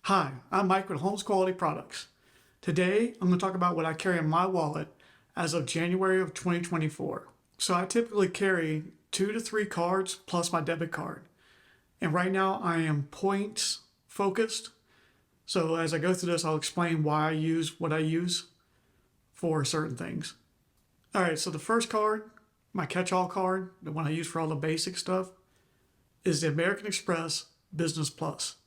Hi, I'm Mike with Homes Quality Products. Today, I'm going to talk about what I carry in my wallet as of January of 2024. So I typically carry 2 to 3 cards plus my debit card. And right now I am points focused. So as I go through this, I'll explain why I use what I use for certain things. All right, so the first card, my catch-all card, the one I use for all the basic stuff, is the American Express Business Plus.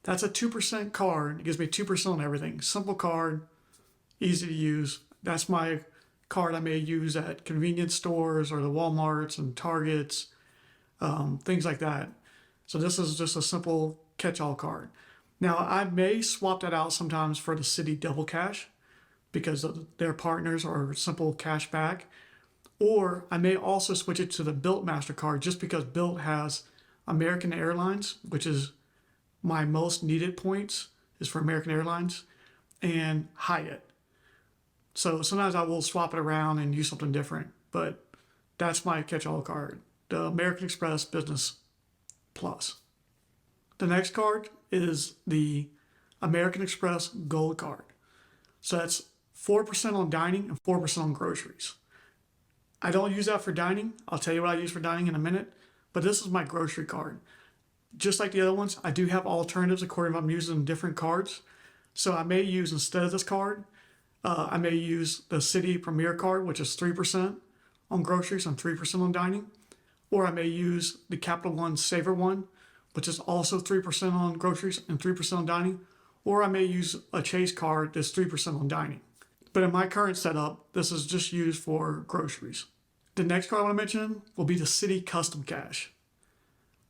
That's a 2% card. It gives me 2% on everything. Simple card, easy to use. That's my card I may use at convenience stores or the Walmarts and Targets, things like that. So this is just a simple catch-all card. Now I may swap that out sometimes for the Citi Double Cash because their partners are simple cash back. Or I may also switch it to the Bilt Mastercard just because Bilt has American Airlines, which is my most needed points is for American Airlines and Hyatt. So sometimes I will swap it around and use something different, but that's my catch-all card, the American Express Business Plus. The next card is the American Express Gold Card. So that's 4% on dining and 4% on groceries. I don't use that for dining. I'll tell you what I use for dining in a minute, but this is my grocery card. Just like the other ones, I do have alternatives according to if I'm using different cards. So I may use, instead of this card, I may use the Citi Premier card, which is 3% on groceries and 3% on dining. Or I may use the Capital One Saver one, which is also 3% on groceries and 3% on dining. Or I may use a Chase card that's 3% on dining. But in my current setup, this is just used for groceries. The next card I want to mention will be the Citi Custom Cash.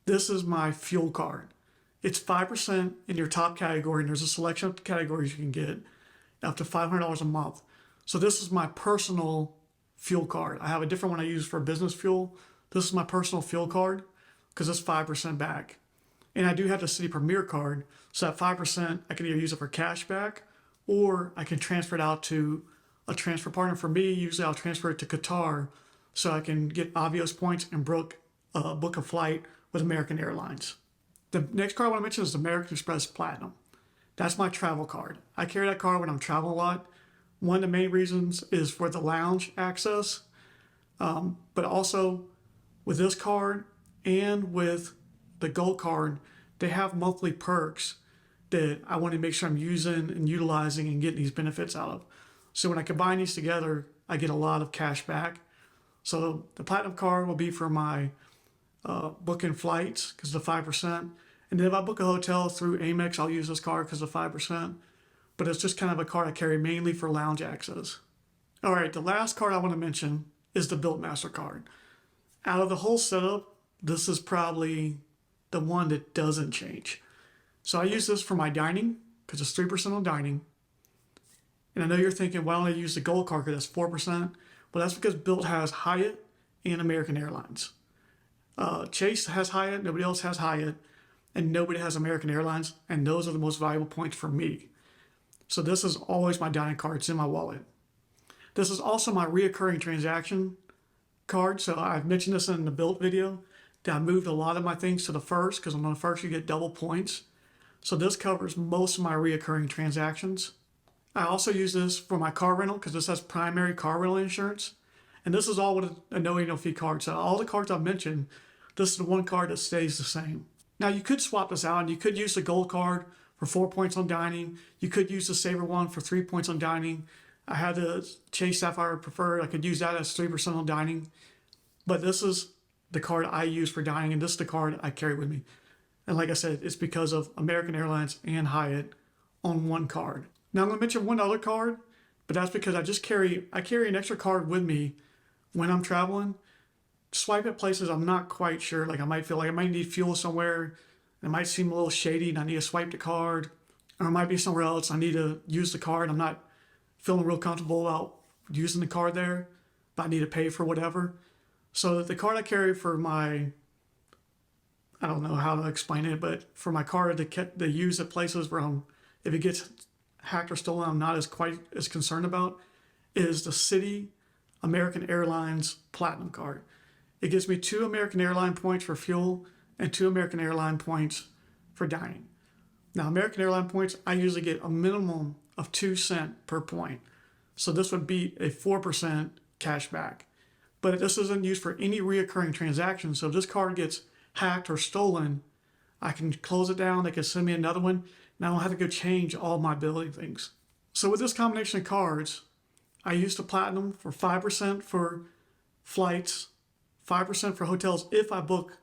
This is my fuel card. It's 5% in your top category, and there's a selection of categories you can get up to $500 a month. So this is my personal fuel card. I have a different one I use for business fuel. This is my personal fuel card because it's 5% back. And I do have the Citi Premier card, so that 5% I can either use it for cash back or I can transfer it out to a transfer partner. For me, usually I'll transfer it to Qatar so I can get Avios points and book a flight with American Airlines. The next card I want to mention is the American Express Platinum. That's my travel card. I carry that card when I'm traveling a lot. One of the main reasons is for the lounge access, but also with this card and with the gold card, they have monthly perks that I want to make sure I'm using and utilizing and getting these benefits out of. So when I combine these together, I get a lot of cash back. So the Platinum card will be for my booking flights because of the 5%. And then if I book a hotel through Amex, I'll use this card because of 5%. But it's just kind of a card I carry mainly for lounge access. All right, the last card I want to mention is the Bilt Mastercard. Out of the whole setup, this is probably the one that doesn't change. So I use this for my dining because it's 3% on dining. And I know you're thinking, why don't I use the gold card because that's 4%? Well, that's because Bilt has Hyatt and American Airlines. Chase has Hyatt, nobody else has Hyatt, and nobody has American Airlines, and those are the most valuable points for me. So this is always my dining card. It's in my wallet. This is also my reoccurring transaction card. So I've mentioned this in the Bilt video that I moved a lot of my things to the first because on the first you get double points. So this covers most of my reoccurring transactions. I also use this for my car rental because this has primary car rental insurance. And this is all with a no annual fee card. So all the cards I've mentioned, this is the one card that stays the same. Now you could swap this out and you could use the gold card for 4 points on dining. You could use the Saver one for 3 points on dining. I had the Chase Sapphire Preferred. I could use that as 3% on dining. But this is the card I use for dining, and this is the card I carry with me. And like I said, it's because of American Airlines and Hyatt on one card. Now I'm going to mention one other card, but that's because I carry an extra card with me when I'm traveling. Swipe at places I'm not quite sure. Like I might feel like I might need fuel somewhere. It might seem a little shady and I need to swipe the card. Or it might be somewhere else. I need to use the card. I'm not feeling real comfortable about using the card there, but I need to pay for whatever. So the card I carry for my, I don't know how to explain it, but for my card to use at places where if it gets hacked or stolen, I'm not quite as concerned about, is the Citi American Airlines Platinum card. It gives me 2 American Airline points for fuel and 2 American Airline points for dining. Now, American Airlines points, I usually get a minimum of 2 cents per point. So this would beat a 4% cash back. But this isn't used for any reoccurring transactions. So if this card gets hacked or stolen, I can close it down. They can send me another one. And I don't have to go change all my billing things. So with this combination of cards, I use the Platinum for 5% for flights, 5% for hotels if I book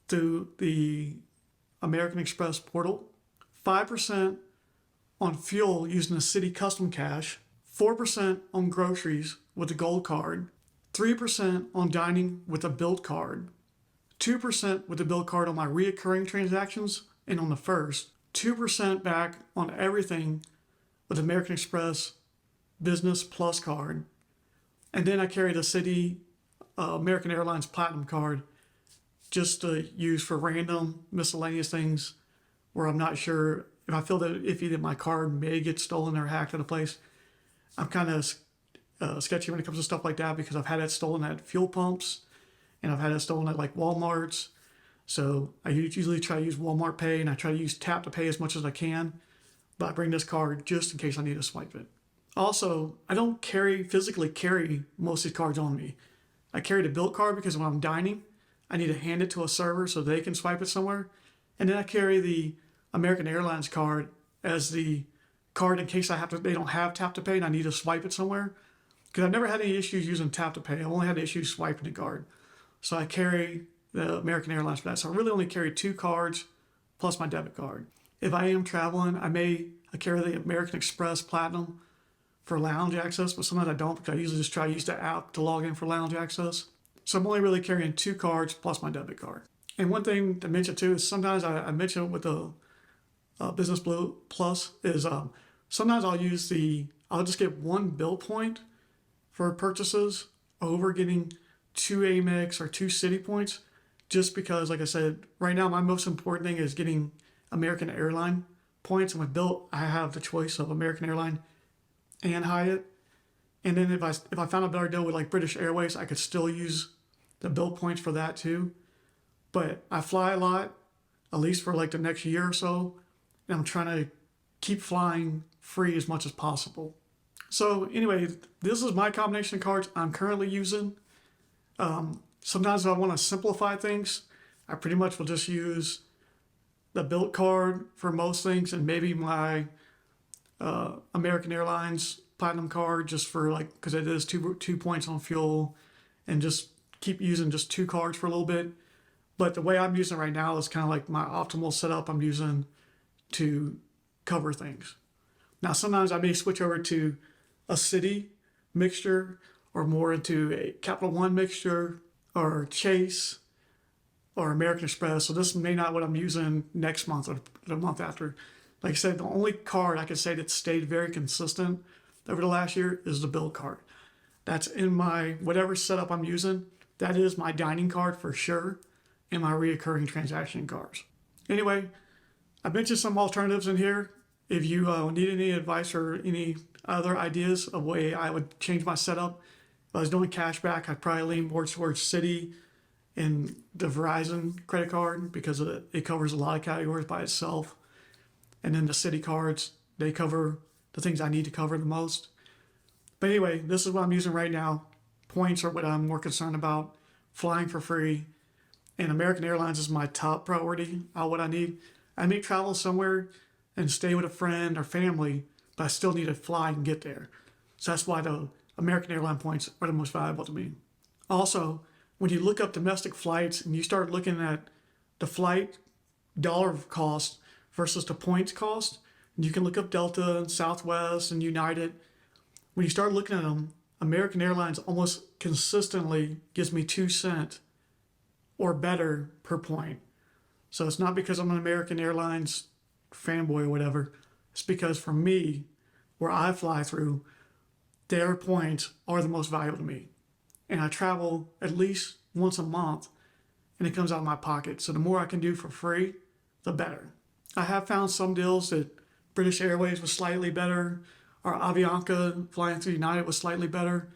through the American Express portal, 5% on fuel using the City Custom Cash, 4% on groceries with the Gold Card, 3% on dining with a Build Card, 2% with the Build Card on my reoccurring transactions and on the first, 2% back on everything with American Express Business Plus Card, and then I carry the City American Airlines Platinum Card just to use for random miscellaneous things where I'm not sure if I feel that if either my card may get stolen or hacked at a place. I'm kind of sketchy when it comes to stuff like that because I've had it stolen at fuel pumps and I've had it stolen at like Walmart's. So I usually try to use Walmart Pay and I try to use Tap to Pay as much as I can, but I bring this card just in case I need to swipe it. Also, I don't physically carry most of these cards on me. I carry the Built Card because when I'm dining, I need to hand it to a server so they can swipe it somewhere. And then I carry the American Airlines card as the card in case they don't have Tap to Pay and I need to swipe it somewhere. Because I've never had any issues using Tap to Pay. I've only had issues swiping the card. So I carry the American Airlines for that. So I really only carry 2 cards plus my debit card. If I am traveling, I carry the American Express Platinum for lounge access, but sometimes I don't because I usually just try to use the app to log in for lounge access. So I'm only really carrying 2 cards plus my debit card. And one thing to mention too is sometimes I mention it with the Business Blue Plus is sometimes I'll just get 1 bill point for purchases over getting 2 Amex or 2 City points, just because, like I said, right now my most important thing is getting American Airline points. And with Bill, I have the choice of American Airline and Hyatt. And then if I found a better deal with like British Airways, I could still use the bill points for that too. But I fly a lot, at least for like the next year or so, and I'm trying to keep flying free as much as possible. So anyway, this is my combination of cards I'm currently using. Sometimes if I want to simplify things, I pretty much will just use the Built Card for most things and maybe my American Airlines Platinum Card just for like, because it is 2 points on fuel, and just keep using just 2 cards for a little bit. But the way I'm using it right now is kind of like my optimal setup I'm using to cover things. Now, sometimes I may switch over to a City mixture or more into a Capital One mixture or Chase or American Express. So this may not be what I'm using next month or the month after. Like I said, the only card I can say that stayed very consistent over the last year is the Build Card. That's in my, whatever setup I'm using, that is my dining card for sure, and my reoccurring transaction cards. Anyway, I mentioned some alternatives in here. If you need any advice or any other ideas of way I would change my setup, if I was doing cashback, I'd probably lean more towards City and the Verizon credit card because it covers a lot of categories by itself. And then the City cards, they cover the things I need to cover the most. But anyway, this is what I'm using right now. Points are what I'm more concerned about. Flying for free. And American Airlines is my top priority on what I need. I may travel somewhere and stay with a friend or family, but I still need to fly and get there. So that's why the American Airline points are the most valuable to me. Also, when you look up domestic flights and you start looking at the flight dollar cost versus the points cost, you can look up Delta and Southwest and United. When you start looking at them, American Airlines almost consistently gives me 2 cents or better per point. So it's not because I'm an American Airlines fanboy or whatever. It's because for me, where I fly through, their points are the most valuable to me. And I travel at least once a month, and it comes out of my pocket. So the more I can do for free, the better. I have found some deals that British Airways was slightly better, or Avianca flying through United was slightly better,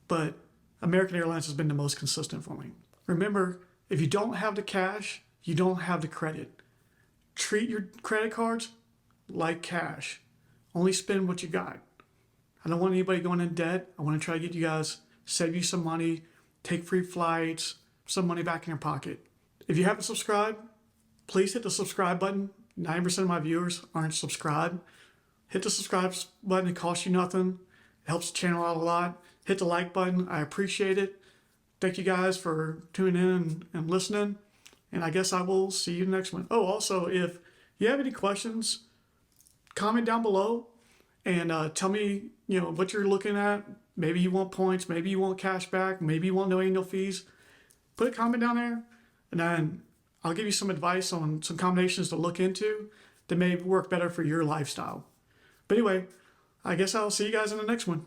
but American Airlines has been the most consistent for me. Remember, if you don't have the cash, you don't have the credit. Treat your credit cards like cash. Only spend what you got. I don't want anybody going in debt. I want to try to get you guys, save you some money, take free flights, some money back in your pocket. If you haven't subscribed, please hit the subscribe button. 90% of my viewers aren't subscribed. Hit the subscribe button. It costs you nothing. It helps the channel out a lot. Hit the like button. I appreciate it. Thank you guys for tuning in and listening. And I guess I will see you next one. Oh, also, if you have any questions, comment down below and tell me, what you're looking at. Maybe you want points. Maybe you want cash back. Maybe you want no annual fees. Put a comment down there, and then I'll give you some advice on some combinations to look into that may work better for your lifestyle. But anyway, I guess I'll see you guys in the next one.